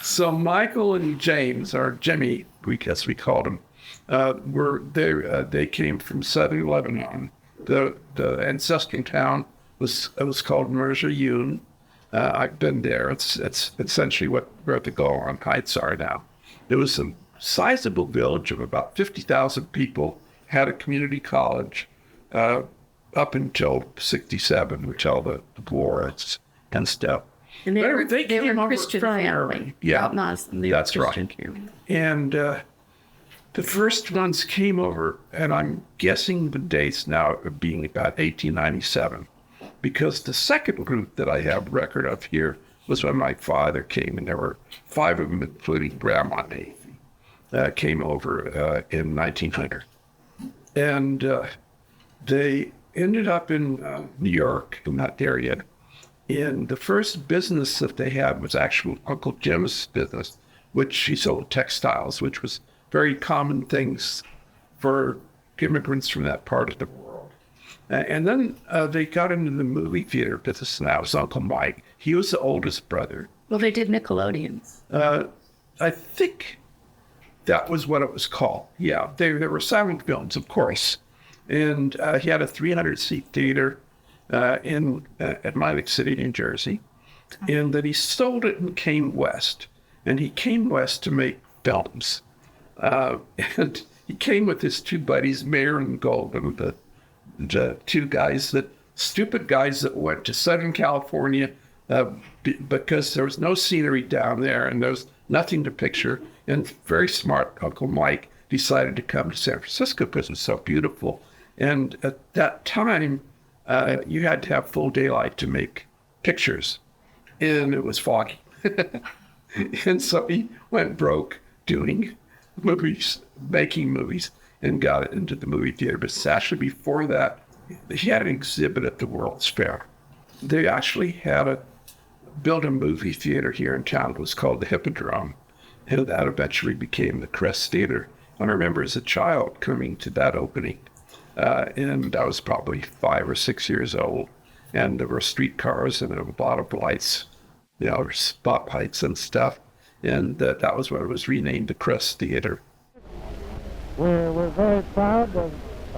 So Michael and James, or Jimmy, we guess we called him, were there. They came from southern Lebanon. The ancestral town was called Merjayun. I've been there. It's essentially where the Golan Heights are now. It was a sizable village of about 50,000 people. Had a community college up until '67, until the war and stuff. And they came over Christian family. Yeah, that's right. And the first ones came over, and I'm guessing the dates now being about 1897, because the second group that I have record of here was when my father came, and there were 5 of them, including Grandma Naify, came over in 1900. And they ended up in New York, not there yet. And the first business that they had was actually Uncle Jim's business, which he sold textiles, which was very common things for immigrants from that part of the world. And then they got into the movie theater business, and that was Uncle Mike. He was the oldest brother. Well, they did Nickelodeons. I think that was what it was called. Yeah, there were silent films, of course. And he had a 300-seat theater in Atlantic City, New Jersey, and that he sold it and came west. And he came west to make films. And he came with his 2 buddies, Mayer and Golden, the 2 guys, stupid guys that went to Southern California because there was no scenery down there and there was nothing to picture. And very smart Uncle Mike decided to come to San Francisco because it was so beautiful. And at that time, you had to have full daylight to make pictures, and it was foggy. And so he went broke doing movies, making movies, and got into the movie theater. But actually before that, he had an exhibit at the World's Fair. They actually had built a movie theater here in town. It was called the Hippodrome, and that eventually became the Crest Theater. I remember as a child coming to that opening. And I was probably 5 or 6 years old, and there were streetcars and a lot of lights, spotlights and stuff, and that was when it was renamed the Crest Theater. We're very proud of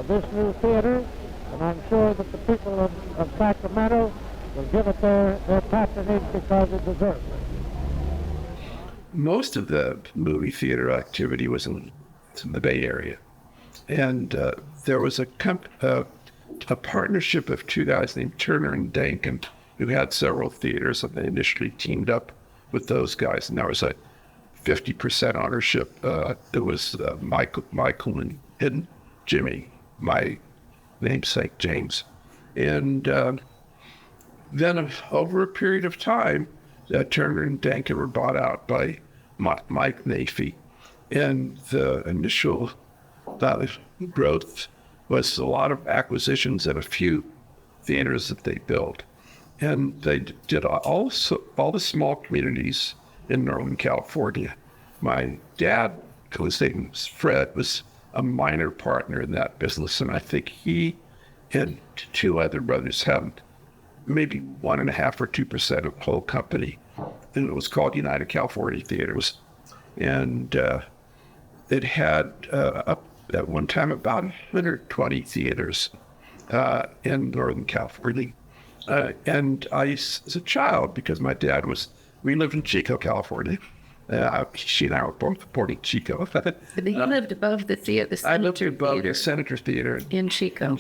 this new theater, and I'm sure that the people of Sacramento will give it their patronage because it deserves it. Most of the movie theater activity was in the Bay Area. And there was a partnership of 2 guys named Turner and Dankin who had several theaters, and they initially teamed up with those guys. And there was a 50% ownership. There was Michael and Jimmy, my namesake James. And then over a period of time, Turner and Dankin were bought out by Mike Naify. And the initial growth was a lot of acquisitions and a few theaters that they built. And they did all the small communities in Northern California. My dad, whose name was Fred, was a minor partner in that business. And I think he and 2 other brothers had maybe 1.5% or 2% of the whole company. And it was called United California Theaters. And it had at one time about 120 theaters in Northern California. And I, as a child, because my dad we lived in Chico, California. She and I were both born in Chico. But you lived above the theater, I lived above the Senator Theater in Chico.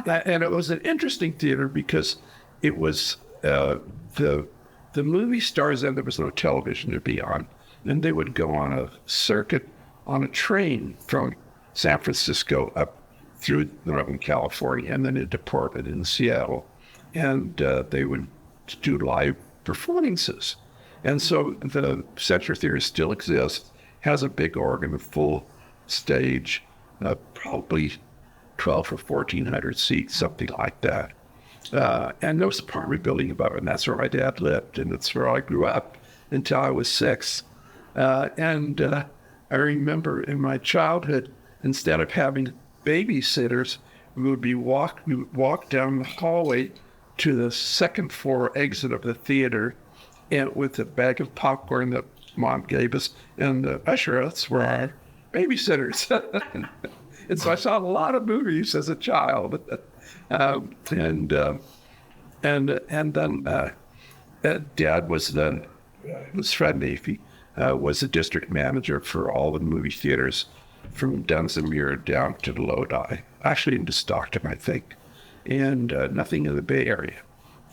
And it was an interesting theater because it was the movie stars, and there was no television to be on. And they would go on a circuit on a train from San Francisco up through Northern California, and then into Portland in Seattle. And they would do live performances. And so the Senator Theater still exists, has a big organ, a full stage, probably 12 or 1,400 seats, something like that. And there was an apartment building above it, and that's where my dad lived, and that's where I grew up until I was 6. And I remember in my childhood, instead of having babysitters, we would walk down the hallway to the second floor exit of the theater, and with a bag of popcorn that mom gave us, and the ushers were our babysitters. And so I saw a lot of movies as a child. And then Dad was then, Fred Naify, was the district manager for all the movie theaters from Dunsmuir down to Lodi, actually into Stockton, I think, and nothing in the Bay Area.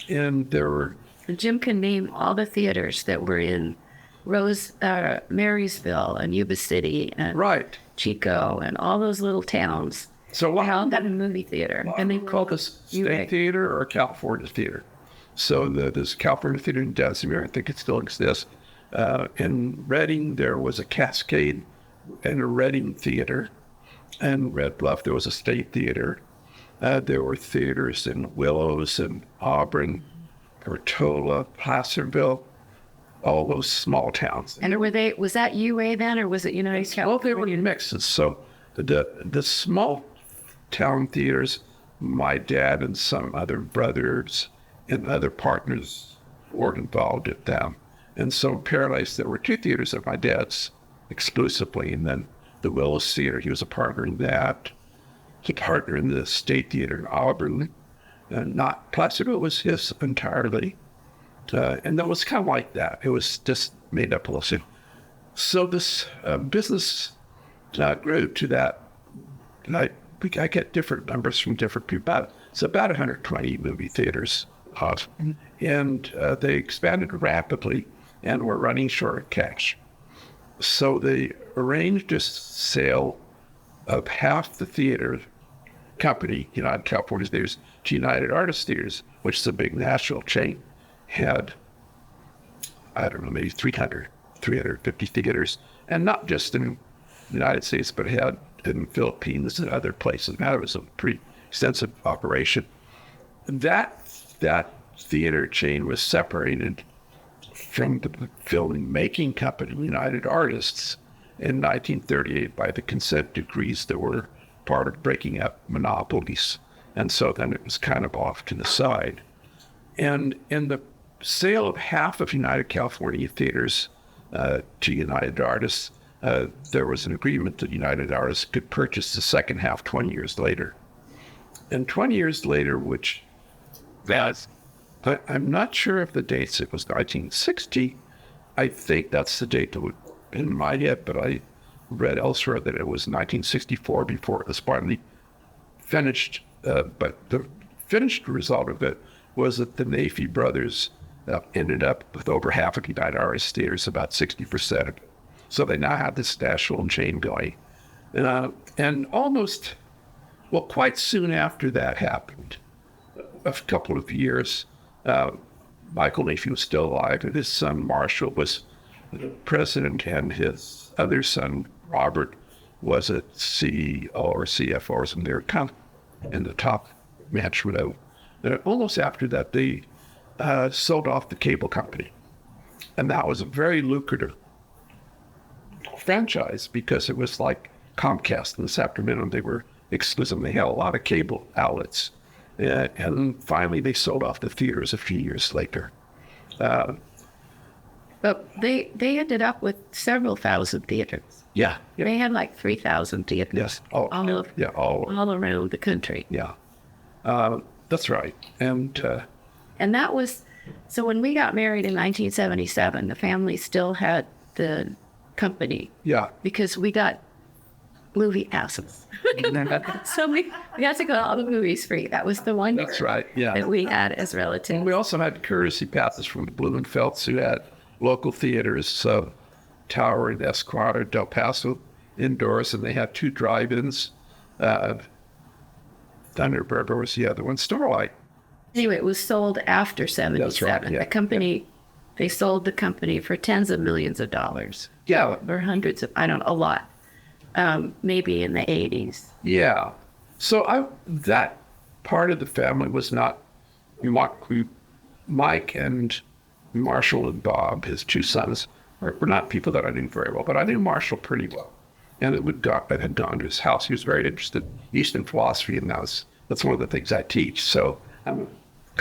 And there were... Jim can name all the theaters that were in Marysville and Yuba City and Right. Chico and all those little towns. So They all got a movie theater. and they called this State Theater or California Theater. So there's California Theater in Dunsmuir. I think it still exists. In Reading, there was a Cascade and a Reading Theater. And Red Bluff, there was a State Theater. There were theaters in Willows and Auburn, Portola, Placerville, all those small towns. And was that UA then, or was it United States? Well, they were mixes. So the small town theaters, my dad and some other brothers and other partners were involved at them. And so in Paradise, there were 2 theaters of my dad's exclusively, and then the Willows Theater, he was a partner in that. He was a partner in the State Theater in Auburn. Not Placerville was his entirely. And that was kind of like that. It was just made up a little. So this business grew to that. I get different numbers from different people. It's about 120 movie theaters. And they expanded rapidly and were running short of cash. So they arranged a sale of half the theater company, United California Theaters, to United Artists Theaters, which is a big national chain, had, I don't know, maybe 350 theaters, and not just in the United States, but had in the Philippines and other places. Now, it was a pretty extensive operation. That theater chain was separated from the film-making company, United Artists, in 1938 by the consent decrees that were part of breaking up monopolies. And so then it was kind of off to the side. And in the sale of half of United California Theaters to United Artists, there was an agreement that United Artists could purchase the second half 20 years later. And 20 years later, which that's, I'm not sure if the dates, it was 1960. I think that's the date that would be in my head, but I read elsewhere that it was 1964 before it was finally finished. But the finished result of it was that the Naify brothers ended up with over half of United Artists Theaters, about 60% of it. So they now have this national chain going. And almost, well, quite soon after that happened, a couple of years, Michael Naify was still alive, and his son Marshall was the president, and his other son Robert was a CEO or CFO or something. They were kind of in the top management. And almost after that, they sold off the cable company, and that was a very lucrative franchise because it was like Comcast in Sacramento. They were exclusive. They had a lot of cable outlets. And finally, they sold off the theaters a few years later. But they ended up with several thousand theaters. Yeah. They had like 3,000 theaters. Yes. All around the country. Yeah. That's right. And that was, so when we got married in 1977, the family still had the company. Yeah. Because we got movie passes. So we got to go to all the movies free. That was the one That's right. Yeah. that we had as relatives. And we also had courtesy passes from the Blumenfelds, who had local theaters, Tower and Esquire, Del Paso indoors, and they had 2 drive-ins. Thunderbird was the other one, Starlight. Anyway, it was sold after 77. That's right, yeah. The company, they sold the company for tens of millions of dollars. Yeah. Or hundreds of, I don't know, a lot. Maybe in the 80s. Yeah. So that part of the family was not, Mike and Marshall and Bob, his 2 sons, were not people that I knew very well, but I knew Marshall pretty well. And I had gone to his house. He was very interested in Eastern philosophy, and that's one of the things I teach. So I'm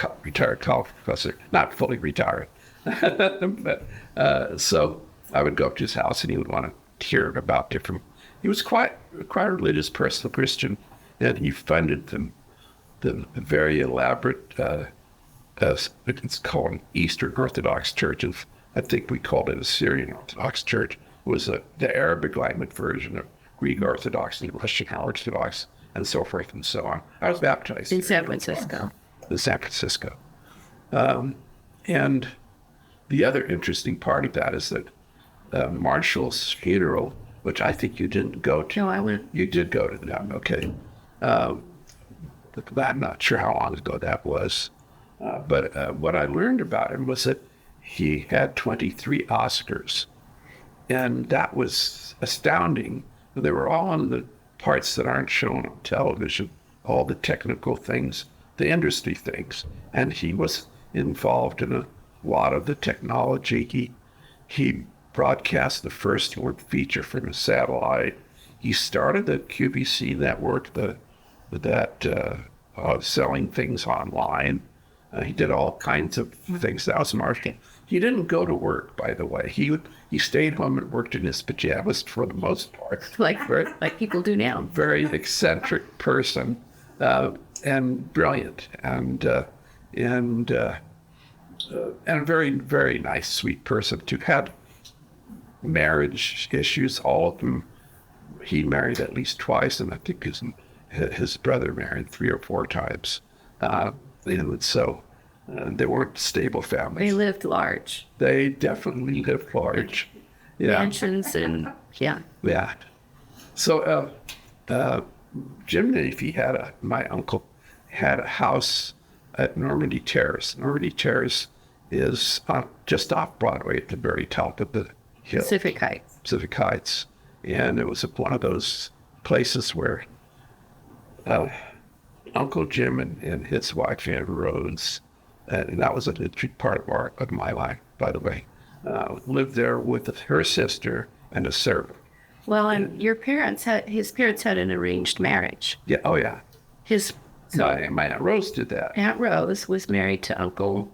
a retired college professor, not fully retired. But, so I would go up to his house and he would want to hear about different. He was quite a religious person, a Christian, and he funded the very elaborate, it's called Eastern Orthodox Church. And I think we called it a Syrian Orthodox Church. It was the Arabic language version of Greek Orthodox and Russian Orthodox and so forth and so on. I was baptized In San Francisco. In San Francisco. And the other interesting part of that is that Marshall's funeral, which I think you didn't go to. No, I went. You did go to that, okay. I'm not sure how long ago that was. But what I learned about him was that he had 23 Oscars. And that was astounding. They were all on the parts that aren't shown on television, all the technical things, the industry things. And he was involved in a lot of the technology. He broadcast the first word feature from a satellite. He started the QVC network, selling things online. He did all kinds of things. That was Marshall. He didn't go to work, by the way. He stayed home and worked in his pajamas for the most part. Like people do now. Very eccentric person, and brilliant, and a very, very nice, sweet person too. Had marriage issues, all of them. He married at least twice, and I think his brother married 3 or 4 times. So they weren't stable families. They lived large. They definitely lived large. Yeah. Mansions and, yeah. Yeah. So Jim Naify my uncle had a house at Normandy Terrace. Normandy Terrace is just off Broadway at the very top of the hill. Pacific Heights. And it was one of those places where Uncle Jim and his wife, Ann Rose, and that was a big part of my life, by the way, lived there with her sister and a servant. Well, and his parents had an arranged marriage. Yeah. Oh, yeah. My Aunt Rose did that. Aunt Rose was married to Uncle.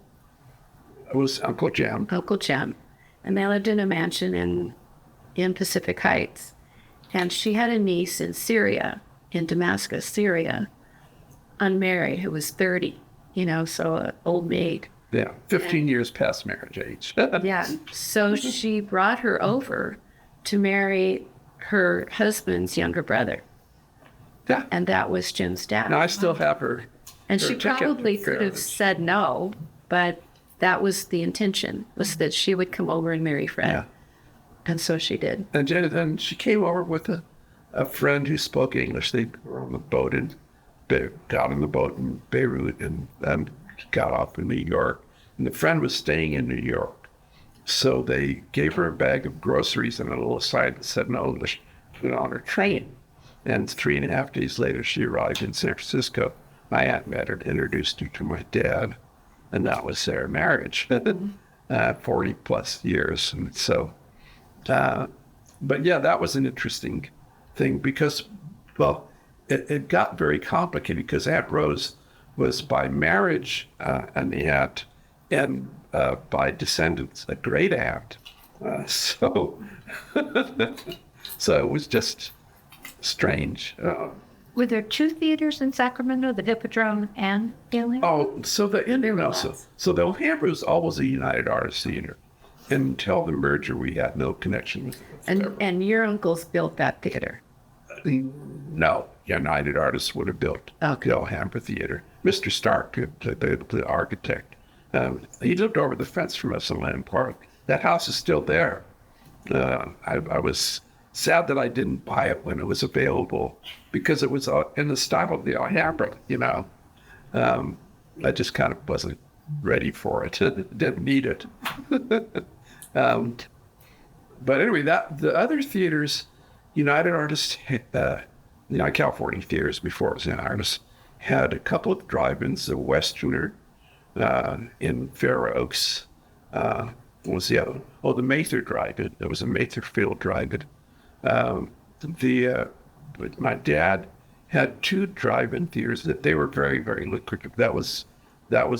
It was Uncle Jim. Uncle Jim, and they lived in a mansion in Pacific Heights, and she had a niece in Syria, in Damascus, Syria, unmarried, who was 30. So an old maid. Yeah, 15 years past marriage age. Yeah, so she brought her over to marry her husband's younger brother. Yeah. And that was Jim's dad. Now I still have her. And her she ticket probably for could have said no, but that was the intention, was that she would come over and marry Fred. Yeah. And so she did. And then she came over with a friend who spoke English. They were on the boat got on the boat in Beirut and then got off in New York. And the friend was staying in New York. So they gave her a bag of groceries and a little aside and said, no, let's put it on her train. And 3.5 days later, she arrived in San Francisco. My aunt met her and introduced her to my dad. And that was their marriage, 40 plus years. And so, but yeah, that was an interesting thing because, well, it got very complicated because Aunt Rose was by marriage an aunt and by descendants a great aunt. So it was just strange. Were there 2 theaters in Sacramento, the Hippodrome and Alhambra? Oh, so the Alhambra was always a United Artists Theater. Until the merger, we had no connection with it. And your uncles built that theater? No, United Artists would have built the Alhambra Theater. Mr. Stark, the architect, he lived over the fence from us in Land Park. That house is still there. I was sad that I didn't buy it when it was available because it was in the style of the Alhambra, I just kind of wasn't ready for it. Didn't need it. But anyway, the other theaters, United Artists, California theaters before it was United Artists, had a couple of drive-ins. The Westerner in Fair Oaks was the other. Oh, the Mather drive-in. There was a Mather Field drive-in. My dad had 2 drive-in theaters that they were very, very lucrative. That was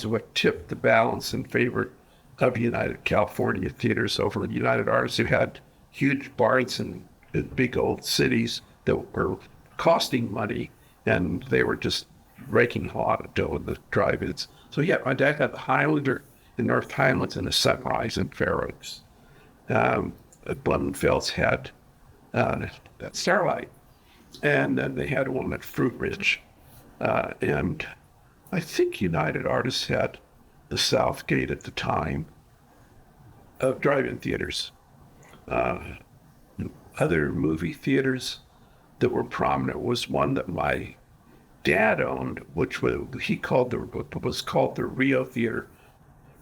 what tipped the balance in favor of United California theaters over at United Artists, who had huge bars in big old cities that were costing money, and they were just raking a lot of dough in the drive-ins. So yeah, my dad had the Highlander in North Highlands and the Sunrise in Fair Oaks. Blumenfeld's had that Starlight, and then they had one at Fruit Ridge, and I think United Artists had the Southgate at the time of drive-in theaters. Other movie theaters that were prominent was one that my dad owned, which was called the Rio Theater.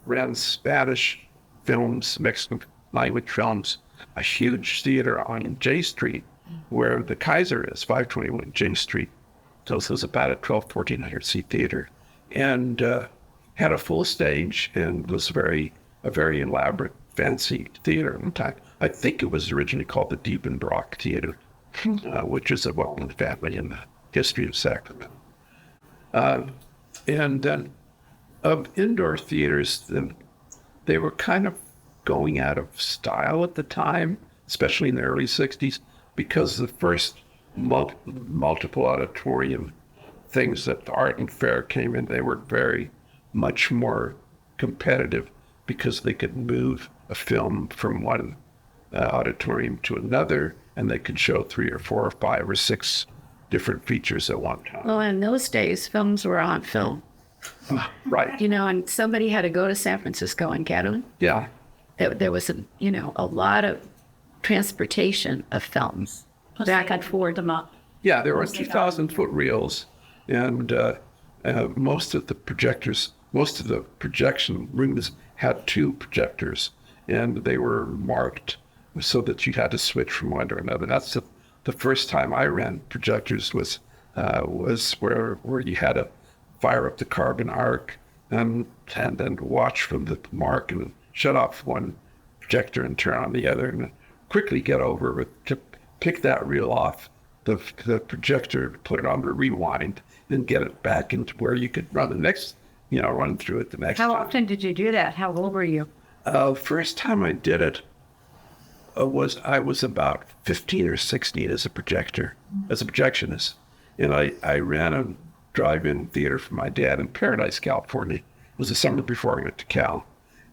Ran Spanish films, Mexican language films, a huge theater on J Street where the Kaiser is, 521 J Street. So it was about a 1,400 seat theater, and had a full stage and was a very elaborate, fancy theater. In fact, I think it was originally called the Diebenbrock Theater, which is a well-known family in the history of Sacramento. And then of indoor theaters, they were kind of going out of style at the time, especially in the early 60s, because the first multiple auditorium things that the Art and Fair came in, they were very much more competitive because they could move a film from one auditorium to another, and they could show 3 or 4 or 5 or 6 different features at one time. Well, in those days, films were on film. Right. And somebody had to go to San Francisco and get them. Yeah. There was, a lot of transportation of films back and forth. them up. Yeah, there were 2,000-foot reels, and most of the projection rooms had 2 projectors, and they were marked so that you had to switch from one to another. That's the first time I ran projectors was where you had to fire up the carbon arc and then watch from the mark and shut off one projector and turn on the other, and quickly get over to pick that reel off the projector, put it on the rewind, and get it back into where you could run the next, run through it the next time. How often did you do that? How old were you? First time I did it I was about 15 or 16 as a projectionist. And I ran a drive-in theater for my dad in Paradise, California. It was the summer before I went to Cal.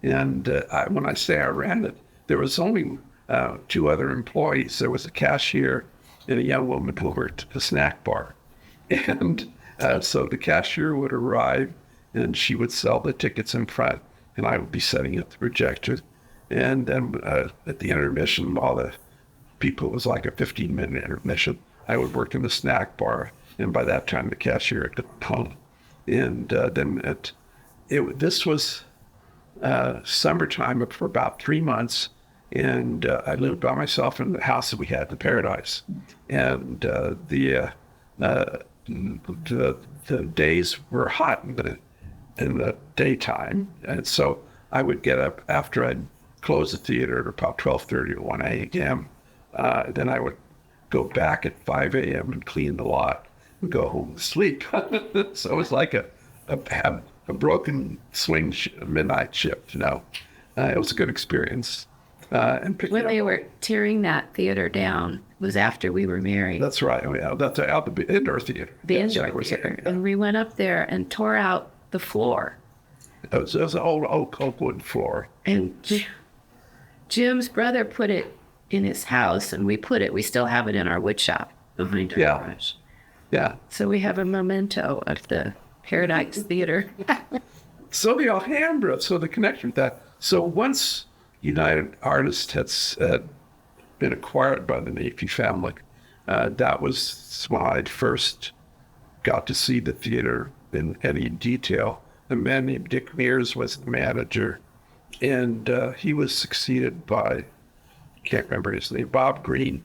And when I say I ran it, there was only 2 other employees. There was a cashier and a young woman who worked at a snack bar. And so the cashier would arrive and she would sell the tickets in front, and I would be setting up the projector. And then at the intermission, all the people, it was like a 15-minute intermission, I would work in the snack bar, and by that time the cashier had gone home. And this was summertime for about 3 months, and I lived by myself in the house that we had in Paradise. And the days were hot in the daytime, and so I would get up after I'd close the theater at about 12:30 or 1 a.m. Then I would go back at 5 a.m. and clean the lot and go home and sleep. So it was like a broken swing midnight shift, It was a good experience. And when they were tearing that theater down, it was after we were married. That's right. Oh, yeah. That's out the indoor theater. The indoor theater. And we went up there and tore out the floor. It was an old wood floor. And Jim's brother put it in his house, and we still have it in our wood shop behind our garage. Yeah. So we have a memento of the Paradise Theater. So the Alhambra, so the connection with that. So once United Artists had been acquired by the Naify family, that was when I first got to see the theater in any detail. A man named Dick Mears was the manager, and he was succeeded by, can't remember his name, Bob Green.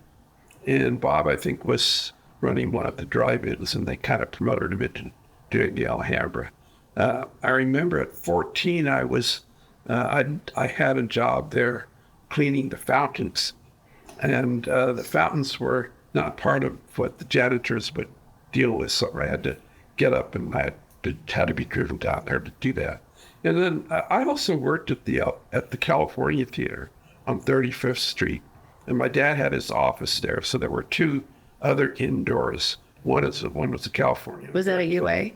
And Bob, I think, was running one of the drive-ins, and they kind of promoted him into doing the Alhambra. I remember at 14, I had a job there cleaning the fountains, and the fountains were not part of what the janitors would deal with, so I had to get up and I had to be driven down there to do that. And then I also worked at the California Theater on 35th Street, and my dad had his office there. So there were two other indoors. One was the California. Was that a UA?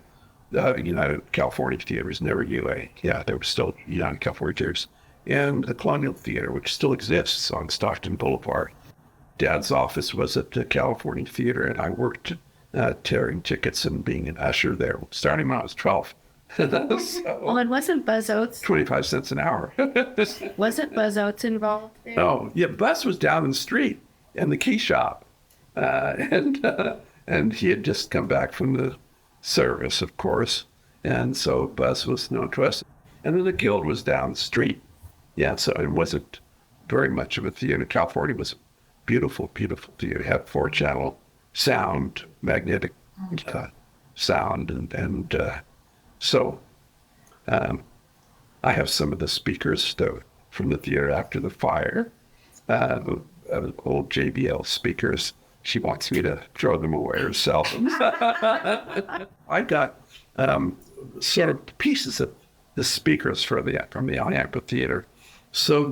United California Theaters, never UA. Yeah, there were still United California Theaters. And the Colonial Theater, which still exists on Stockton Boulevard. Dad's office was at the California Theater, and I worked tearing tickets and being an usher there, starting when I was 12. Well, and wasn't Buzz Oates, 25 cents an hour. wasn't Buzz Oates involved there? Oh, yeah, Buzz was down the street in the key shop. And he had just come back from the service, of course. And so Buzz was known to us. And then the Guild was down the street. Yeah, so it wasn't very much of a theater. California was a beautiful, beautiful theater. It had 4-channel sound, magnetic sound. And so I have some of the speakers from the theater after the fire, old JBL speakers. She wants me to throw them away herself. I got sort of pieces of the speakers from the Alhambra Theater. So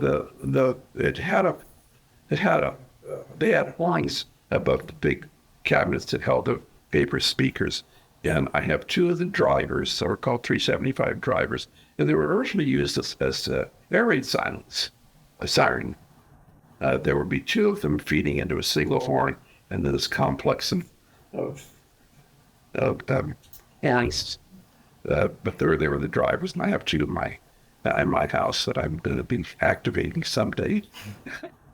they had lines above the big cabinets that held the paper speakers. And I have two of the drivers, so we're called 375 drivers, and they were originally used as air raid silence, a siren. There would be two of them feeding into a single horn, and then this complex of lines. But they were the drivers, and I have two in my house that I'm going to be activating someday.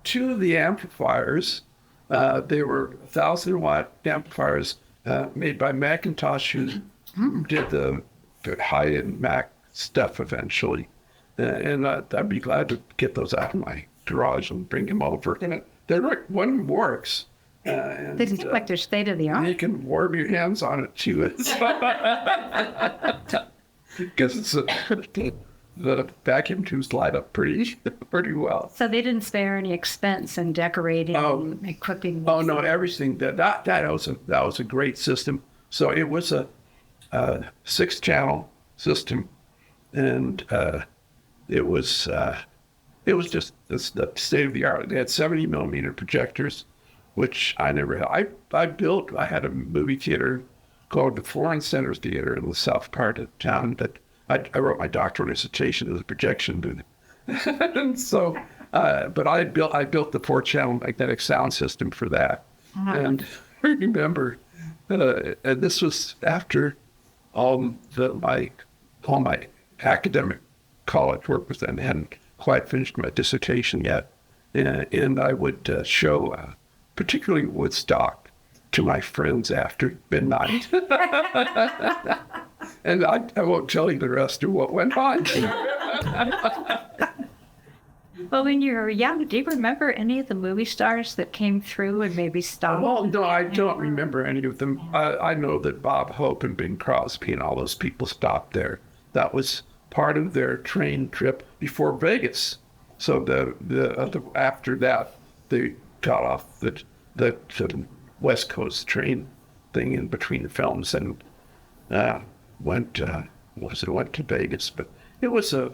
Two of the amplifiers, they were 1,000-watt amplifiers made by Macintosh, who did the high-end Mac stuff eventually. And I'd be glad to get those out of my garage and bring them over. And one works. They look like they're state of the art. You can warm your hands on it too. Because the vacuum tubes light up pretty well. So they didn't spare any expense in decorating and equipping. Oh no, everything that was a great system. So it was a 6-channel system, and it was just the state of the art. They had 70 millimeter projectors, which I never had. I had a movie theater called the Florence Center Theater in the south part of town that I wrote my doctoral dissertation as a projection booth. And so, but I built the 4-channel magnetic sound system for that. And I remember, and this was after all my academic college work was done. I hadn't quite finished my dissertation yet. And I would show, particularly Woodstock, to my friends after midnight. And I won't tell you the rest of what went on. Well, when you were young, do you remember any of the movie stars that came through and maybe stopped? Well, no, I don't remember any of them. I know that Bob Hope and Bing Crosby and all those people stopped there. That was part of their train trip before Vegas. So after that, they got off the West Coast train thing in between the films and went to Vegas. But it was a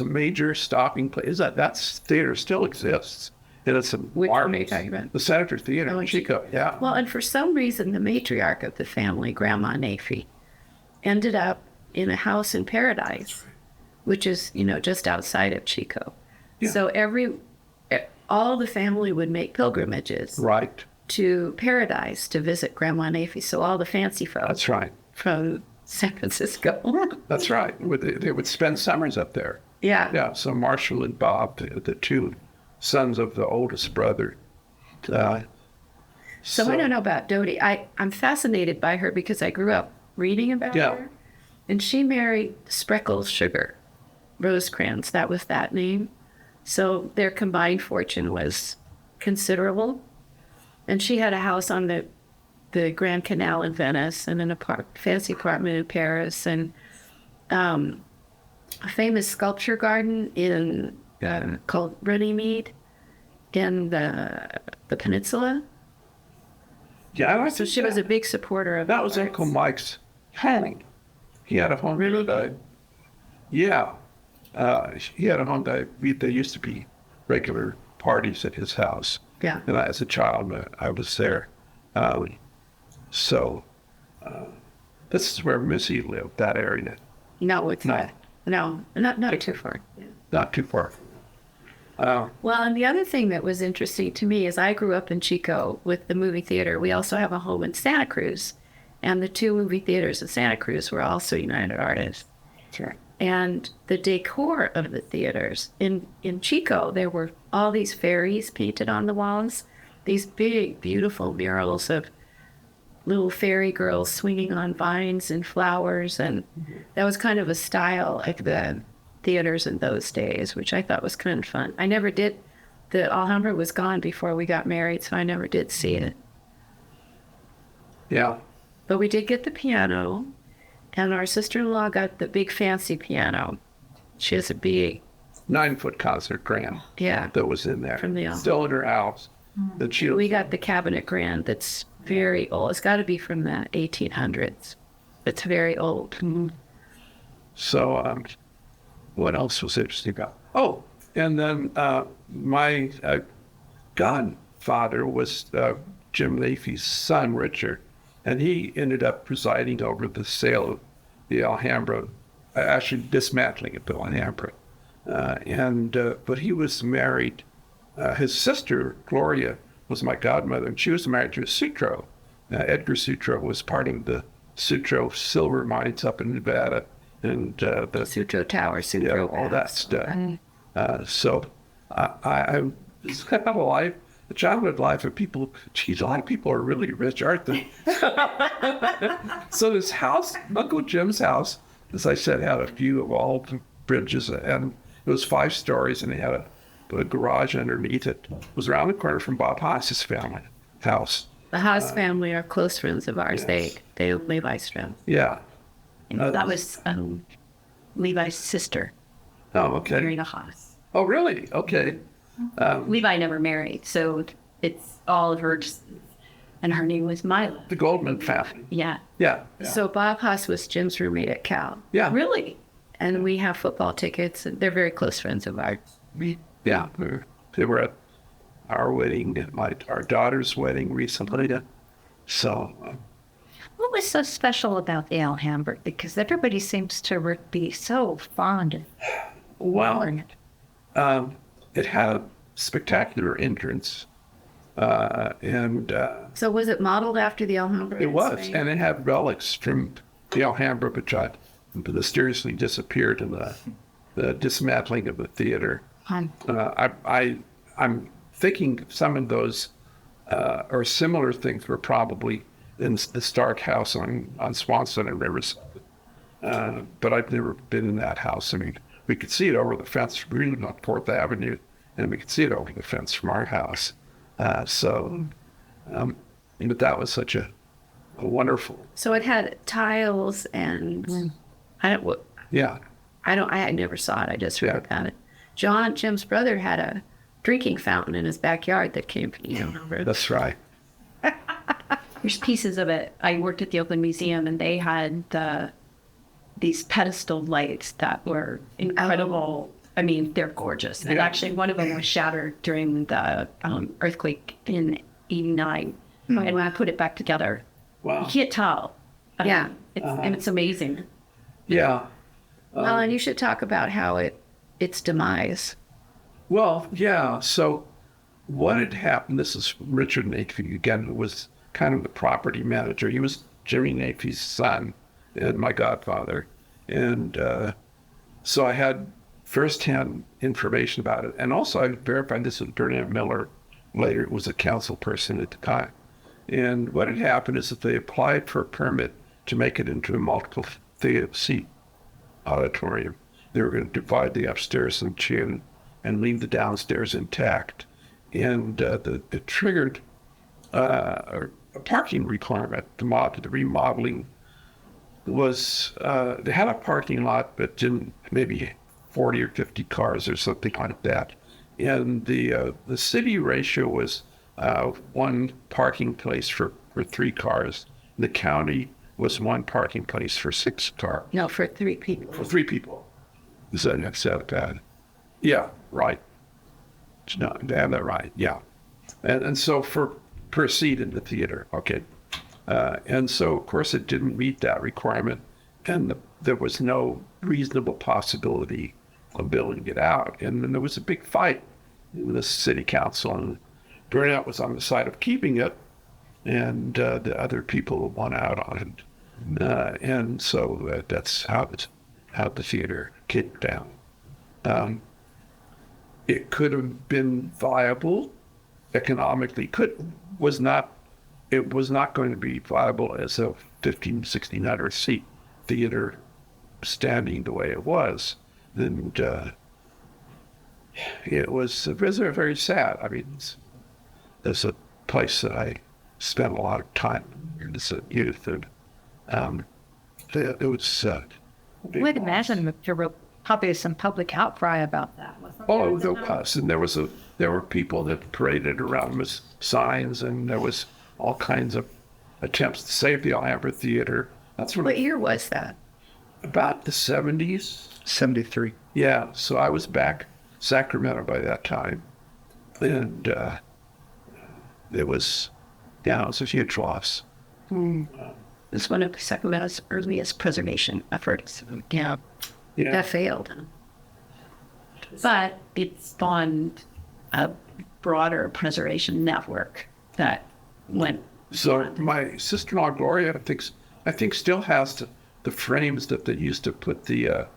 major stopping place. That theater still exists, and it's Which one are you talking about? The Senator Theater in Chico. Yeah. Well, and for some reason, the matriarch of the family, Grandma Naify, ended up in a house in Paradise, which is just outside of Chico. Yeah. So all the family would make pilgrimages Right. to Paradise to visit Grandma Naify. So all the fancy folks That's right. from San Francisco. That's right. They would spend summers up there. Yeah. Yeah. So Marshall and Bob, the two sons of the oldest brother. So I don't know about Dodie. I'm fascinated by her because I grew up reading about her. And she married Spreckles Sugar, Rosecrans. That was that name. So their combined fortune was considerable. And she had a house on the Grand Canal in Venice and a fancy apartment in Paris and a famous sculpture garden called Runnymede in the peninsula. Yeah, So she was a big supporter of that was Uncle Mike's home. He had a home. Really? Yeah. He had a home that there used to be regular parties at his house. Yeah. And as a child, I was there. So this is where Missy lived, that area. No, it's No. not. No, not too far. Not too far. Well, and the other thing that was interesting to me is I grew up in Chico with the movie theater. We also have a home in Santa Cruz, and the two movie theaters in Santa Cruz were also United Artists. Sure. And the decor of the theaters in Chico, there were all these fairies painted on the walls, these big, beautiful murals of little fairy girls swinging on vines and flowers. And that was kind of a style of the theaters in those days, which I thought was kind of fun. I never did. The Alhambra was gone before we got married, so I never did see it. Yeah. But we did get the piano, and our sister-in-law got the big fancy piano. She has a big, 9-foot concert grand yeah. that was in there. From the Still in her house. That she We got the cabinet grand that's very old. It's got to be from the 1800s. It's very old. So, what else was interesting about? Oh, and then my godfather was Jim Naify's son, Richard, and he ended up presiding over the sale of the Alhambra, actually dismantling it, the Alhambra. But he was married. His sister, Gloria, was my godmother, and she was married to a Sutro. Edgar Sutro was parting the Sutro silver mines up in Nevada, and the Sutro Tower, Sutro all that Pass. stuff. So I it's kind of a life, a childhood life of people. Geez, a lot of people are really rich, aren't they? So this house, Uncle Jim's house, as I said, had a view of all the bridges, and it was 5 stories, and it had a garage underneath it. It was around the corner from Bob Haas's family house. The Haas family are close friends of ours. Yes. They Levi's friends. Yeah. And that was Levi's sister, Oh, okay. Marina Haas. Oh, really? Okay. Levi never married, so it's all of her, and her name was Mila. The Goldman family. Yeah. Yeah. So Bob Haas was Jim's roommate at Cal. Yeah. Really? And we have football tickets, and they're very close friends of ours. Yeah. They were at our wedding, our daughter's wedding recently. So, What was so special about the Alhambra? Because everybody seems to be so fond of well, it had a spectacular entrance. So was it modeled after the Alhambra? It in was, Spain? and it had relics from the Alhambra, which mysteriously disappeared in the dismantling of the theater. I'm thinking some of those or similar things were probably in the Stark House on Swanson and Riverside. But I've never been in that house. I mean, we could see it over the fence from Greenland on 4th Avenue, and we could see it over the fence from our house. But that was such a wonderful. So it had tiles and Yeah. I never saw it. I just heard Yeah. about it. Jim's brother, had a drinking fountain in his backyard that came from the Alhambra. That's right. There's pieces of it. I worked at the Oakland Museum, and they had these pedestal lights that were incredible. I mean, they're gorgeous. And Yeah. actually, one of them was shattered during the earthquake in '89. And when I put it back together, Wow. you can't tell. Yeah. And it's amazing. Yeah. Well, and you should talk about how its demise. Well, yeah. So what had happened, this is Richard Naify, again, who was kind of the property manager. He was Jimmy Naify's son and my godfather. And so I had firsthand information about it. And also I verified this with Bernard Miller, later was a council person at the time. And what had happened is that they applied for a permit to make it into a multiple seat auditorium. They were going to divide the upstairs and chin and leave the downstairs intact. And it triggered a parking requirement. The remodeling was, they had a parking lot, but didn't, maybe 40 or 50 cars or something like that. And the city ratio was 1 parking place for 3 cars. The county was 1 parking place for 6 cars. No, for 3 people. For 3 people. Is that accept that? Yeah, right. It's not damn that right. Yeah. And so for per seat in the theater, okay. And so of course it didn't meet that requirement, and there was no reasonable possibility of building it out. And then there was a big fight in the city council, and Burnout was on the side of keeping it, and the other people won out on it. And so that's how the theater kicked down. It could have been viable economically. It was not going to be viable as a 1,500-1,600 seat theater standing the way it was. And it was very, very sad. I mean, there's a place that I spent a lot of time in as a youth, and it was. I would imagine that there were probably some public outcry about that. Oh, there was, and there were people that paraded around with signs, and there was all kinds of attempts to save the Alhambra Theatre. That's What year was that? about the 70s. 73. Yeah, so I was back Sacramento by that time, and it was a huge loss. It's one of Sacramento's earliest preservation efforts. Yeah. Yeah. That failed. But it spawned a broader preservation network that went. So my sister-in-law Gloria, I think still has the frames that they used to put the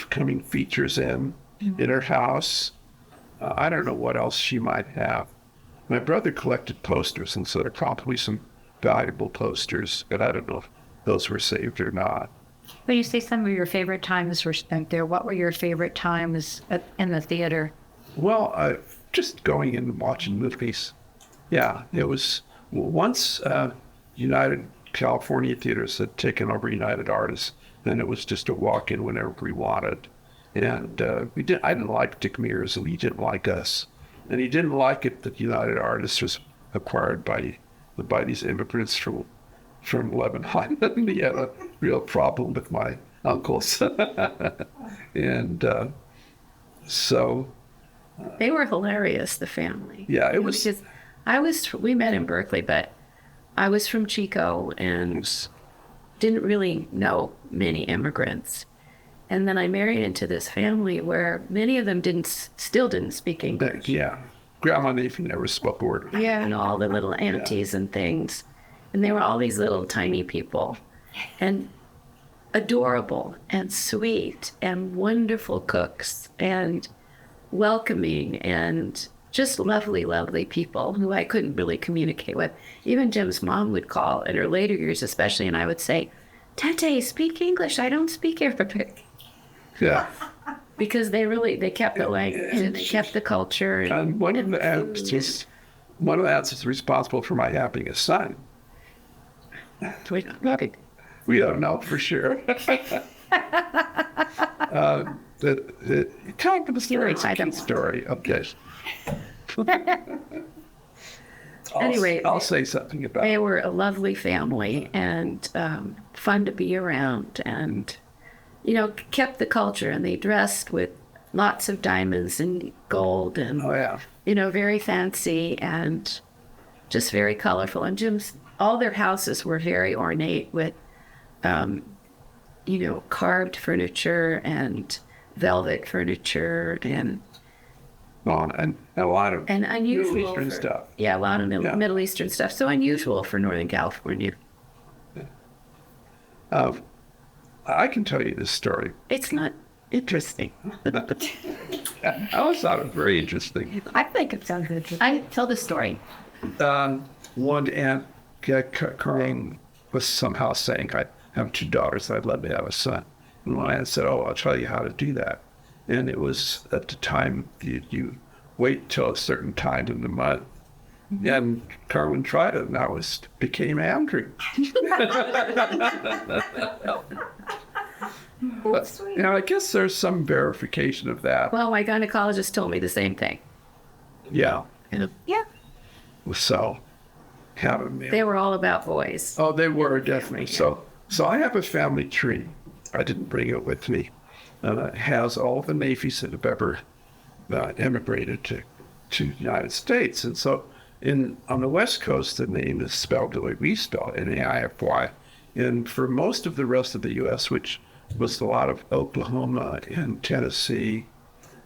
coming features in her house. I don't know what else she might have. My brother collected posters, and so there are probably some valuable posters, but I don't know if those were saved or not. When you say some of your favorite times were spent there, what were your favorite times in the theater? Well, just going in and watching movies. Yeah, it was once United California Theaters had taken over United Artists, then it was just a walk-in whenever we wanted. And I didn't like Dick Mears, and he didn't like us. And he didn't like it that United Artists was acquired by these immigrants from Lebanon. He had a real problem with my uncles. And so... They were hilarious, the family. Yeah, it was... Because we met in Berkeley, but I was from Chico and didn't really know many immigrants. And then I married into this family where many of them still didn't speak English. Yeah. Grandma Naify never spoke a word. Yeah, and all the little aunties and things. And they were all these little tiny people. And adorable and sweet and wonderful cooks and welcoming and just lovely, lovely people who I couldn't really communicate with. Even Jim's mom would call in her later years especially, and I would say, Tete, speak English. I don't speak Arabic. Yeah. Because they kept the language and they kept the culture. And one of the aunts is responsible for my having a son. We don't know for sure. Kind of a story. It's a cute story. Okay. Anyway, I'll say something about they it. were a lovely family and fun to be around, and kept the culture. And they dressed with lots of diamonds and gold, and Oh, yeah. very fancy and just very colorful. And all their houses were very ornate with carved furniture and velvet furniture and A lot of unusual Middle Eastern stuff. Yeah, a lot of Middle Eastern stuff. So unusual for Northern California. I can tell you this story. It's not interesting. I always thought it was very interesting. I think it sounds interesting. I tell the story. One aunt, Carlin, was somehow saying, I have two daughters, I'd love to have a son. And one aunt said, I'll tell you how to do that. And it was at the time you wait till a certain time in the month. And Carlin tried it, and became angry. But, I guess there's some verification of that. Well, my gynecologist told me the same thing. Yeah. Yeah. So, They were all about boys. Oh, they were definitely. So I have a family tree. I didn't bring it with me. has all the Naifys that have ever immigrated to the United States. And so on the West Coast, the name is spelled the way we spell it, Naify. And for most of the rest of the U.S., which was a lot of Oklahoma and Tennessee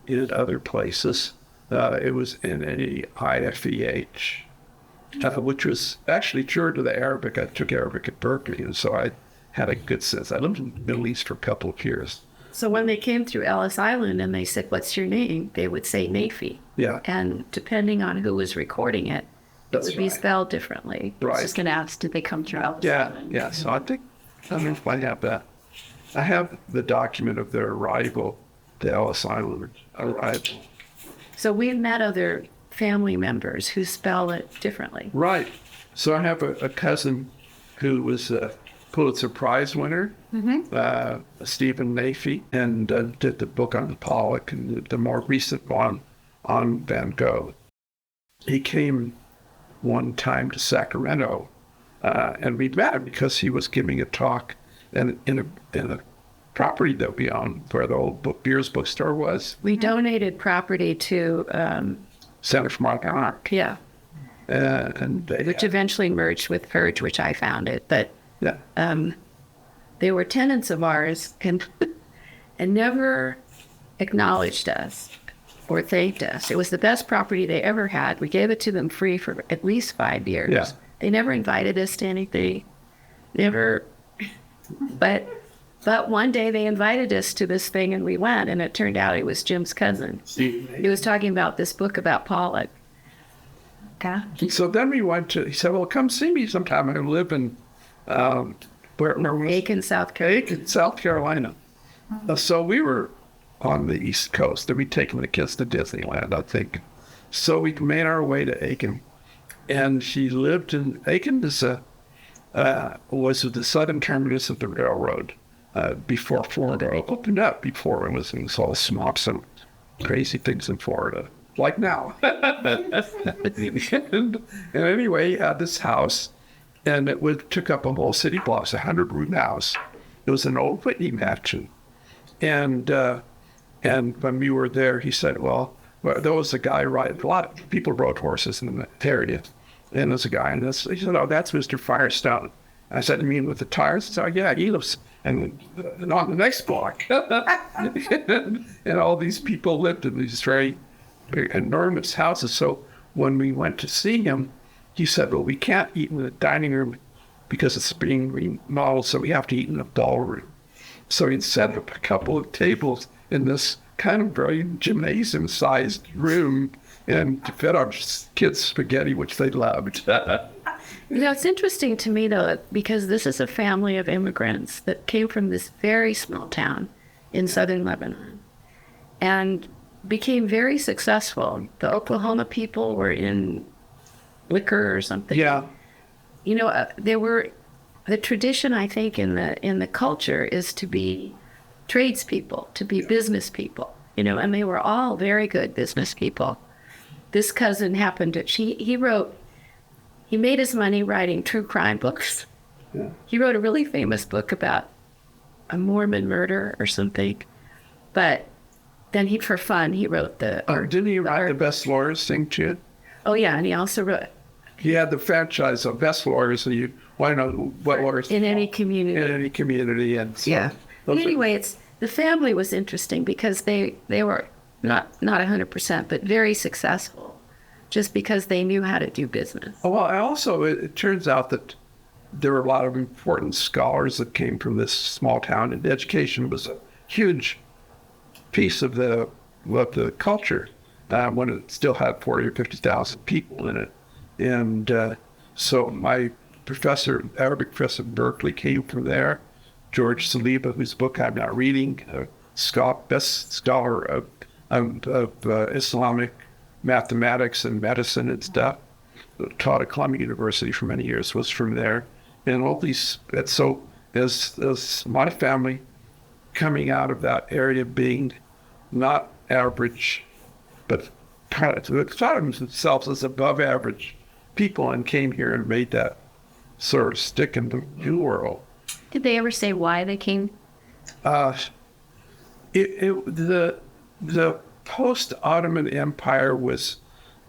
and other places, it was Naifeh, which was actually true to the Arabic. I took Arabic at Berkeley, and so I had a good sense. I lived in the Middle East for a couple of years. So when they came through Ellis Island and they said, "What's your name?" they would say Naify. Yeah. And depending on who was recording it, it would be spelled differently. I was Right. just going to ask, did they come through Ellis Yeah, Island? yeah. So I think I have that. I have the document of their arrival, the Ellis Island arrival. So we've met other family members who spell it differently. Right. So I have a cousin who was a Pulitzer Prize winner, Stephen Naify, and did the book on Pollock and the more recent one on Van Gogh. He came one time to Sacramento, and we met because he was giving a talk in a property that we owned where the old Beers bookstore was. We donated property to, Center for Modern Art. yeah, And they which eventually merged with Purge, which I founded. But yeah. they were tenants of ours and never acknowledged us or thanked us. It was the best property they ever had. We gave it to them free for at least 5 years. Yeah. They never invited us to anything. Never. But one day they invited us to this thing and we went, and it turned out it was Jim's cousin. He was talking about this book about Pollock. Okay. So then we went to, he said, well, come see me sometime. I live in, where was Aiken, South Carolina. Aiken, South Carolina. So we were on the East Coast, and we'd taken the kids to Disneyland, I think. So we made our way to Aiken, and she lived in, Aiken was the southern terminus of the railroad before Florida opened up, before it was all swamps and crazy things in Florida, like now. and anyway, he had this house, and took up a whole city block, 100-room house. It was an old Whitney mansion. And when we were there, he said, well, there was a guy riding, a lot of people rode horses in the area. And there's a guy, and he said, oh, that's Mr. Firestone. I said, you mean with the tires? So yeah, he lives and on the next block. and all these people lived in these very enormous houses. So when we went to see him, he said, well, we can't eat in the dining room because it's being remodeled, so we have to eat in the ballroom. So he'd set up a couple of tables in this kind of very gymnasium-sized room and fed our kids spaghetti, which they loved. It's interesting to me, though, because this is a family of immigrants that came from this very small town in southern Lebanon and became very successful. The Oklahoma people were in liquor or something. Yeah. The tradition, I think, in the culture is to be tradespeople, to be business people, and they were all very good business people. This cousin happened to, he made his money writing true crime books. Yeah. He wrote a really famous book about a Mormon murder or something. But then for fun, he wrote Didn't he write the Best Lawyers thing, too? Oh, yeah, and he also wrote... He had the franchise of Best Lawyers, and you want to know what lawyers... In any community. In any community, and so... Yeah. Anyway, the family was interesting because they were not 100%, but very successful, just because they knew how to do business. Oh, well, it turns out that there were a lot of important scholars that came from this small town, and education was a huge piece of the culture when it still had 40 or 50,000 people in it. And so my Arabic professor at Berkeley came from there. George Saliba, whose book I'm now reading, best scholar of Islamic mathematics and medicine and stuff, taught at Columbia University for many years, was from there. And all these, so as my family coming out of that area being not average, but thought of themselves as above average people and came here and made that sort of stick in the new world. Did they ever say why they came? The post-Ottoman Empire was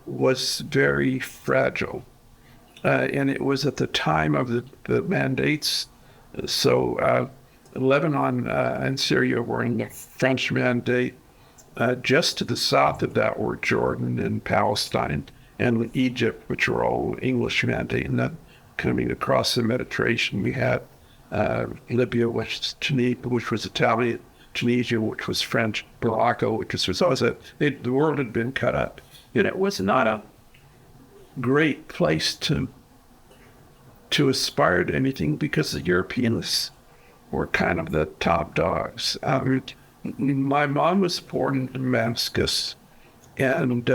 very fragile, and it was at the time of the mandates. So Lebanon and Syria were in the French mandate. Just to the south of that were Jordan and Palestine and Egypt, which were all English mandate. And then coming across the Mediterranean, we had Libya, which was Italian, Tunisia, which was French, Morocco, which was so the world had been cut up, and it was not a great place to aspire to anything because the Europeans were kind of the top dogs. My mom was born in Damascus, and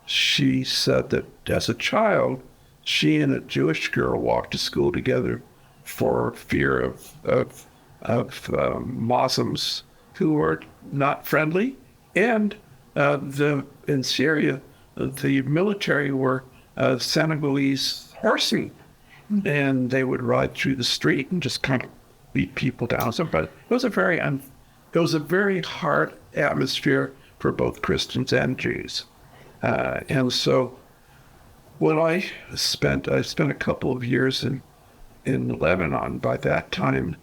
she said that as a child, she and a Jewish girl walked to school together for fear of Muslims who were not friendly. And in Syria, the military were Senegalese horsemen, and they would ride through the street and just kind of beat people down. So, but it was a very hard atmosphere for both Christians and Jews. And so when I spent a couple of years in Lebanon. By that time,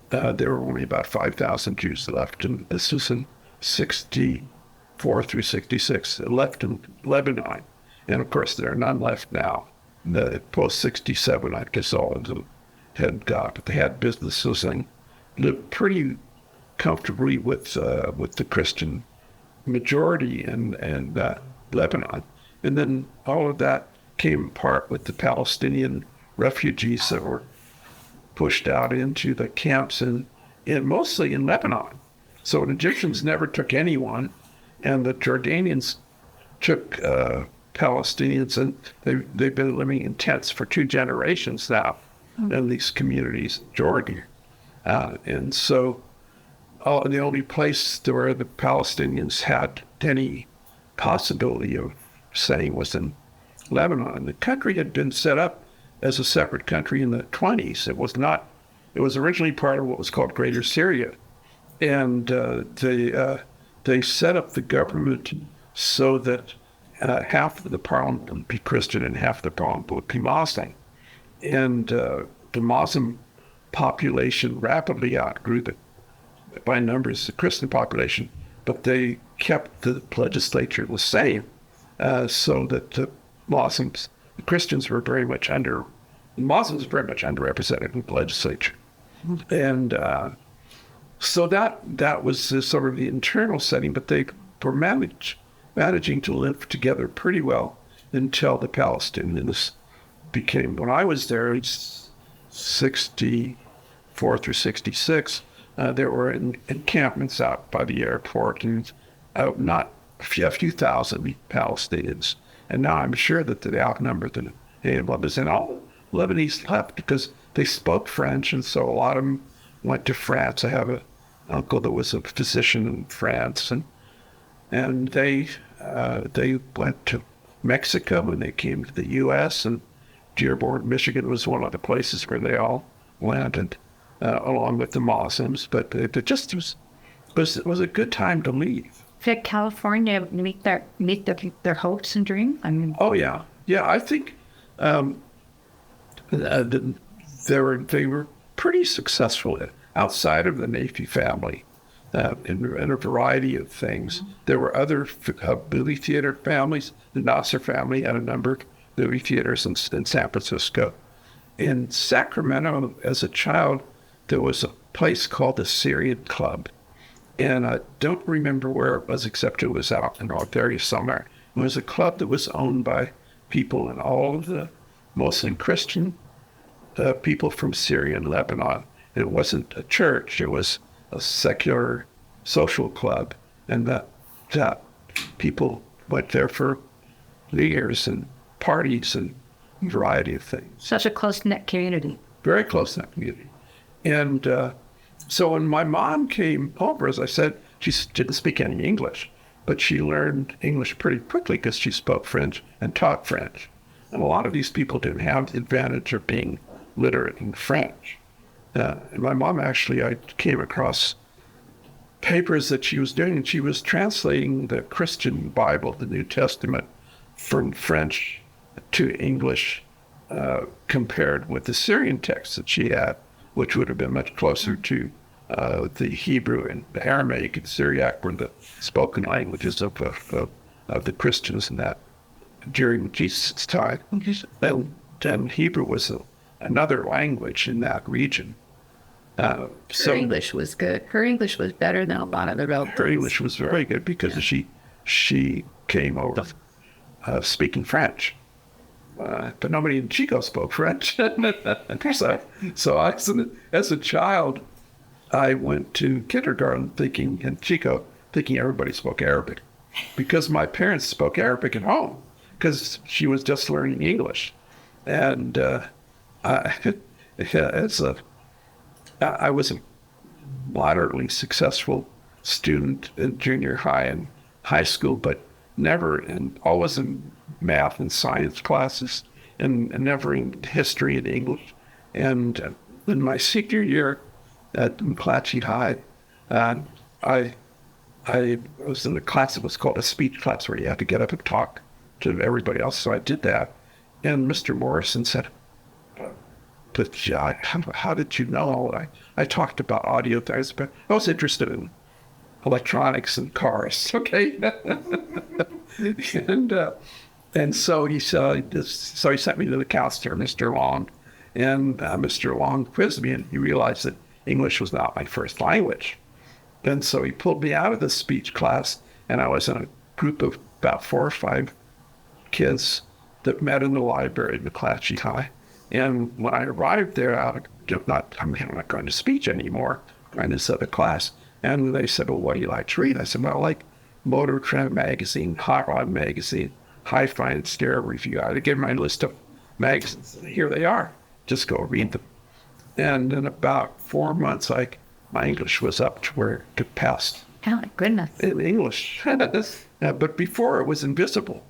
there were only about 5,000 Jews left, and this was in 64 through 66, left in Lebanon. And of course, there are none left now. The post-67, I guess all of them had got, but they had businesses and lived pretty comfortably with the Christian majority in Lebanon. And then all of that came apart with the Palestinian refugees that were pushed out into the camps in mostly in Lebanon. So the Egyptians never took anyone, and the Jordanians took Palestinians, and they've been living in tents for 2 generations now in these communities in Jordan. And so the only place where the Palestinians had any possibility of staying was in Lebanon. The country had been set up as a separate country in the 20s. It was originally part of what was called Greater Syria. And they set up the government so that half of the parliament would be Christian and half of the parliament would be Muslim. And the Muslim population rapidly outgrew by numbers the Christian population, but they kept the legislature the same, so that the Christians were very much Muslims were very much underrepresented in the legislature. And so that was sort of the internal setting, but they were managing to live together pretty well until the Palestinians became, when I was there, it's 64 through 66, there were encampments out by the airport, and not a few thousand Palestinians. And now I'm sure that they outnumbered the native Lebanese. And all Lebanese left because they spoke French, and so a lot of them went to France. I have an uncle that was a physician in France, and they went to Mexico when they came to the U.S., and Dearborn, Michigan was one of the places where they all landed, along with the Muslims. But it just was a good time to leave. Did California meet their hopes and dreams? I mean, oh yeah. I think they were pretty successful outside of the Naify family in a variety of things. There were other movie theater families. The Nasser family had a number of movie theaters in San Francisco. In Sacramento, as a child, there was a place called the Syrian Club. And I don't remember where it was, except it was out in North area somewhere. It was a club that was owned by people in all of the Muslim Christian people from Syria and Lebanon. It wasn't a church, it was a secular social club. And that people went there for years and parties and a variety of things. such a close-knit community. Very close-knit community. And so when my mom came over, as I said, she didn't speak any English, but she learned English pretty quickly because she spoke French and taught French. And a lot of these people didn't have the advantage of being literate in French. And my mom I came across papers that she was doing, and she was translating the Christian Bible, the New Testament, from French to English, compared with the Syrian text that she had, which would have been much closer to the Hebrew and the Aramaic and Syriac were the spoken languages of the Christians in that during Jesus' time. And Hebrew was another language in that region. Her English was good. Her English was better than a lot of the Her English was very good because she came over speaking French. But nobody in Chico spoke French. so as a child, I went to kindergarten in Chico thinking everybody spoke Arabic because my parents spoke Arabic at home because she was just learning English. And I was a moderately successful student in junior high and high school, but always in math and science classes, and never in history and English. And in my senior year at McClatchy High, I was in a class that was called a speech class where you had to get up and talk to everybody else. So I did that. And Mr. Morrison said, "But how did you know?" I talked about audio things, but I was interested in electronics and cars. Okay. And so he sent me to the counselor, Mr. Long, and Mr. Long quizzed me, and he realized that English was not my first language. And so he pulled me out of the speech class, and I was in a group of about 4 or 5 kids that met in the library at McClatchy High. And when I arrived there, I'm not going to speech anymore. I'm going to this other class. And they said, "Well, what do you like to read?" I said, "Well, I like Motor Trend Magazine, Hot Rod Magazine, Hi-Fi and Stereo Review." I gave my list of magazines. Here they are. Just go read them. And in about 4 months, my English was up to where it could pass. Oh, my goodness. In English. But before it was invisible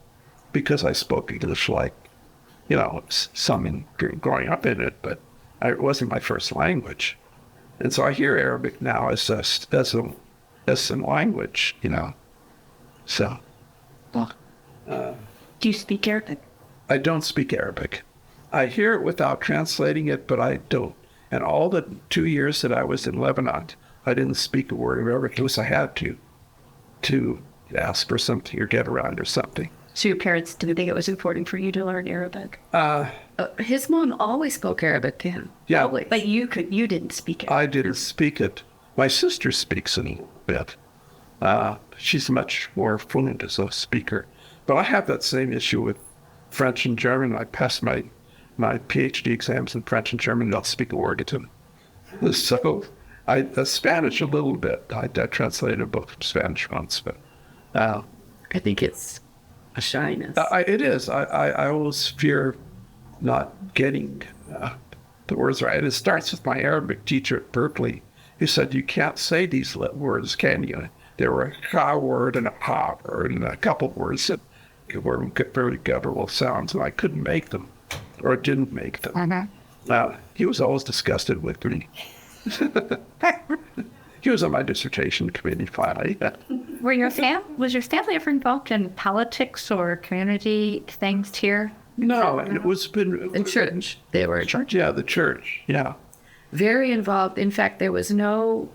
because I spoke English like, some growing up in it, but it wasn't my first language. And so I hear Arabic now as a language, So. Do you speak Arabic? I don't speak Arabic. I hear it without translating it, but I don't. And all the 2 years that I was in Lebanon, I didn't speak a word of Arabic unless I had to ask for something or get around or something. So your parents didn't think it was important for you to learn Arabic? His mom always spoke Arabic to him. Yeah. Always. But you didn't speak it. I didn't speak it. My sister speaks it a little bit. She's much more fluent as a speaker. But I have that same issue with French and German. I passed my PhD exams in French and German, and I'll speak a word to them. So Spanish a little bit. I translated a book from Spanish once, but I think it's a shyness. it is. I always fear not getting the words right. And it starts with my Arabic teacher at Berkeley, who said, "You can't say these words, can you?" There were a ka word and a ha word and a couple words that were very guttural sounds, and I couldn't make them, or didn't make them. He was always disgusted with me. He was on my dissertation committee finally. Was your family ever involved in politics or community things here? No, it was been In church. They were in church. Yeah, the church. Yeah. Very involved. In fact, there was no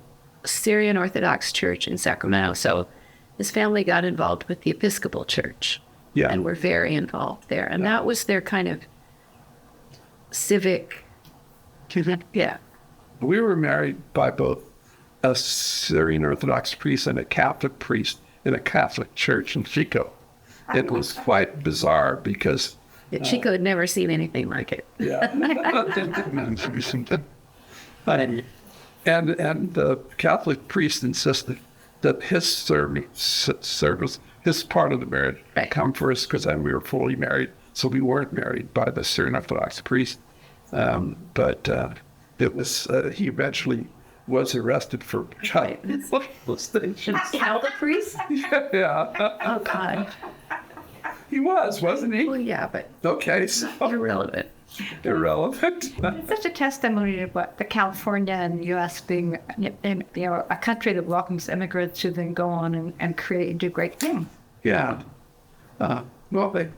Syrian Orthodox church in Sacramento, so his family got involved with the Episcopal Church. Yeah. And were very involved there. And that was their kind of civic. Yeah. We were married by both a Syrian Orthodox priest and a Catholic priest in a Catholic church in Chico. It was quite bizarre because Chico had never seen anything like it. yeah. And the Catholic priest insisted that his service, his part of the marriage, come first, because then we were fully married. So we weren't married by the Syrian Orthodox priest. But it was he eventually was arrested for child molestation. Catholic priest? Yeah. Oh, God. He was, wasn't he? Well, yeah, but Okay, so irrelevant. irrelevant. It's such a testimony to what the California and the U.S. being, a country that welcomes immigrants who then go on and create and do great things. Yeah. Well,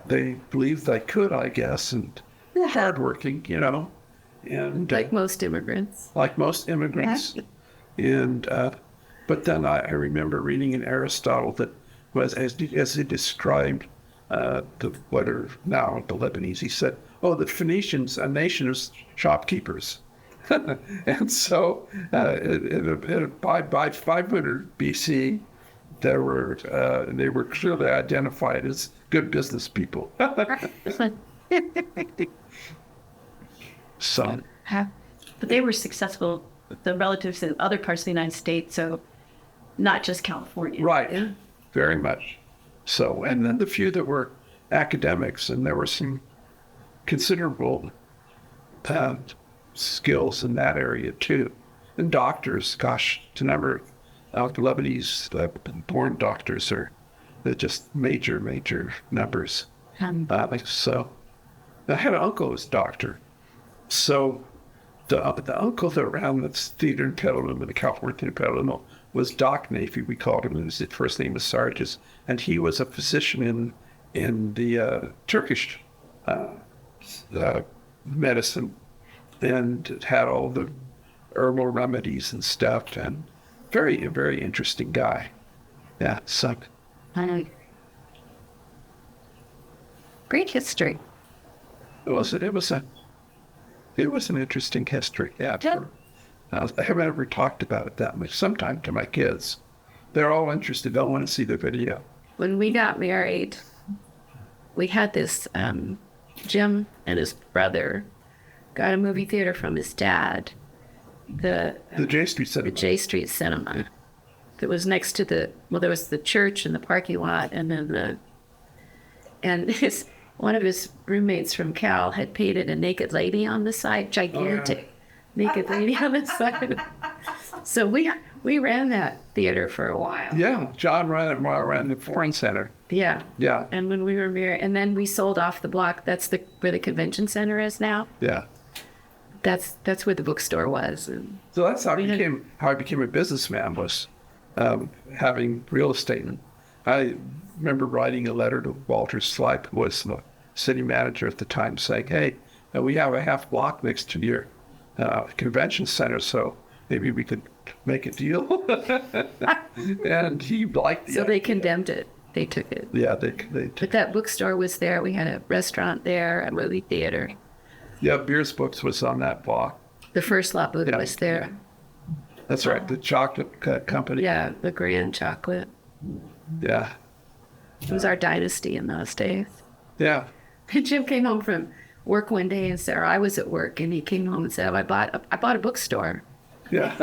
they believed they could, I guess, and they're hardworking, and Like most immigrants. like most immigrants. And but then I remember reading in Aristotle that was as he described what are now the Lebanese. He said, "Oh, the Phoenicians, a nation of shopkeepers," and so by 500 BC, they were clearly identified as good business people. So. But they were successful, the relatives in other parts of the United States, so not just California. Right. Yeah. Very much. So, and then the few that were academics, and there were some considerable skills in that area too. And doctors, gosh, the number of Lebanese born doctors they're just major numbers. So, I had an uncle who was a doctor. So, the uncle that ran the theater in Petaluma, the California Theater in Petaluma, was Doc Naify, we called him. His first name was Sargis, and he was a physician in the Turkish medicine, and had all the herbal remedies and stuff, and very interesting guy. Yeah, so. Great history. It was an interesting history. Yeah. I haven't ever talked about it that much. Sometime to my kids. They're all interested. They'll want to see the video. When we got married, we had this, Jim and his brother got a movie theater from his dad. The J Street Cinema. The J Street Cinema. That was next to there was the church and the parking lot, and then one of his roommates from Cal had painted a naked lady on the side, gigantic naked lady on the side. So we ran that theater for a while. Yeah, John ran it while I ran the Foreign Center. Yeah. Yeah. And when we were married, and then we sold off the block. That's where the convention center is now. Yeah. That's where the bookstore was. And so that's how I became a businessman, was having real estate. And I remember writing a letter to Walter Slipe, who was the city manager at the time, saying, "Hey, we have a half block next to your convention center, so maybe we could make a deal." And he liked the so idea. they condemned it. They took it. Yeah, they But that bookstore was there. We had a restaurant there, a movie theater. Yeah, Beers Books was on that block. The first lot book was there. That's right, the chocolate company. Yeah, the Grand Chocolate. Yeah. It was our dynasty in those days. Yeah. Jim came home from work one day and said, or I was at work, and he came home and said, I bought a bookstore. Yeah.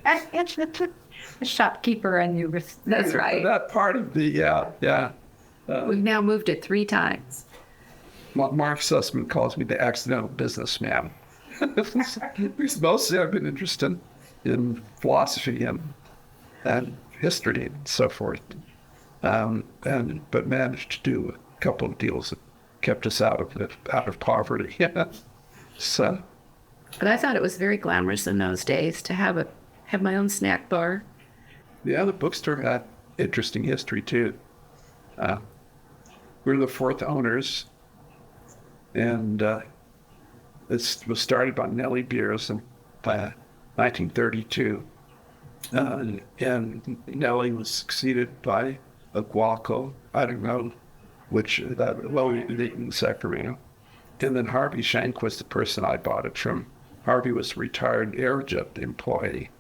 A shopkeeper and you were... That's right. That part of the, yeah. We've now moved it 3 times. Mark Sussman calls me the accidental businessman. Because mostly I've been interested in philosophy and history and so forth. But managed to do a couple of deals that kept us out of poverty. So. But I thought it was very glamorous in those days to have my own snack bar. Yeah, the bookstore had interesting history too. We're the 4th owners, and this was started by Nellie Beers in 1932. And Nellie was succeeded by a Guaco, I don't know which, in Sacramento. And then Harvey Shank was the person I bought it from. Harvey was a retired Aerojet employee.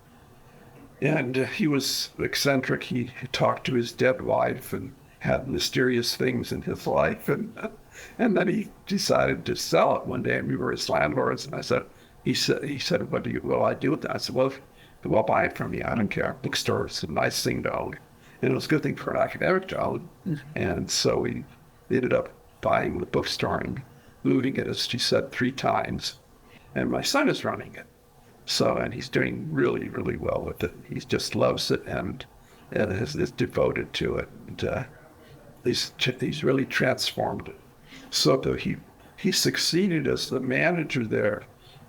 And he was eccentric. He talked to his dead wife and had mysterious things in his life. And then he decided to sell it one day, and we were his landlords. And he said, what will I do with that? I said, well, I'll buy it from you. I don't care. Bookstore is a nice thing to own. And it was a good thing for an academic to own. And so we ended up buying the bookstore and moving it, as she said, 3 times. And my son is running it. And he's doing really, really well with it. He just loves it and is devoted to it. he's really transformed it. So that he succeeded as the manager there,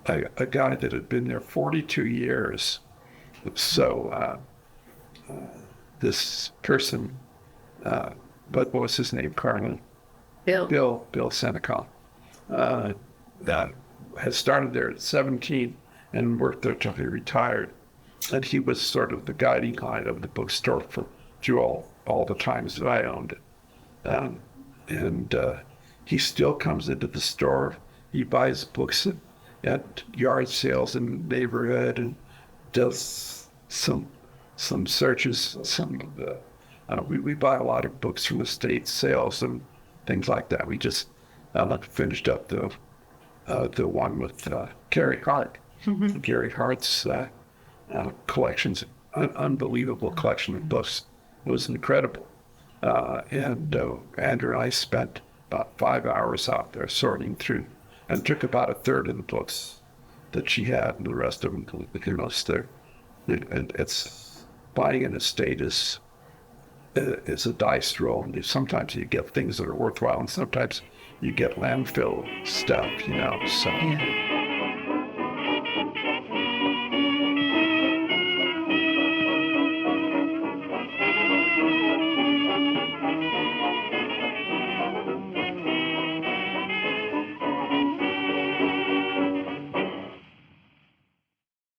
a guy that had been there 42 years. So this person, what was his name, Carlin? Bill Senecal, that had started there at 17 and worked there till he retired. And he was sort of the guiding light of the bookstore through all the times that I owned it. And he still comes into the store. He buys books at yard sales in the neighborhood and does some searches. We buy a lot of books from estate sales and things like that. We just finished up the one with Gary Hart. Gary Hart's collections, unbelievable collection of books. It was incredible. And Andrew and I spent about 5 hours out there sorting through, and took about a third of the books that she had, and the rest of them, there. And it's buying an estate is a dice roll. And sometimes you get things that are worthwhile, and sometimes you get landfill stuff, So. Yeah.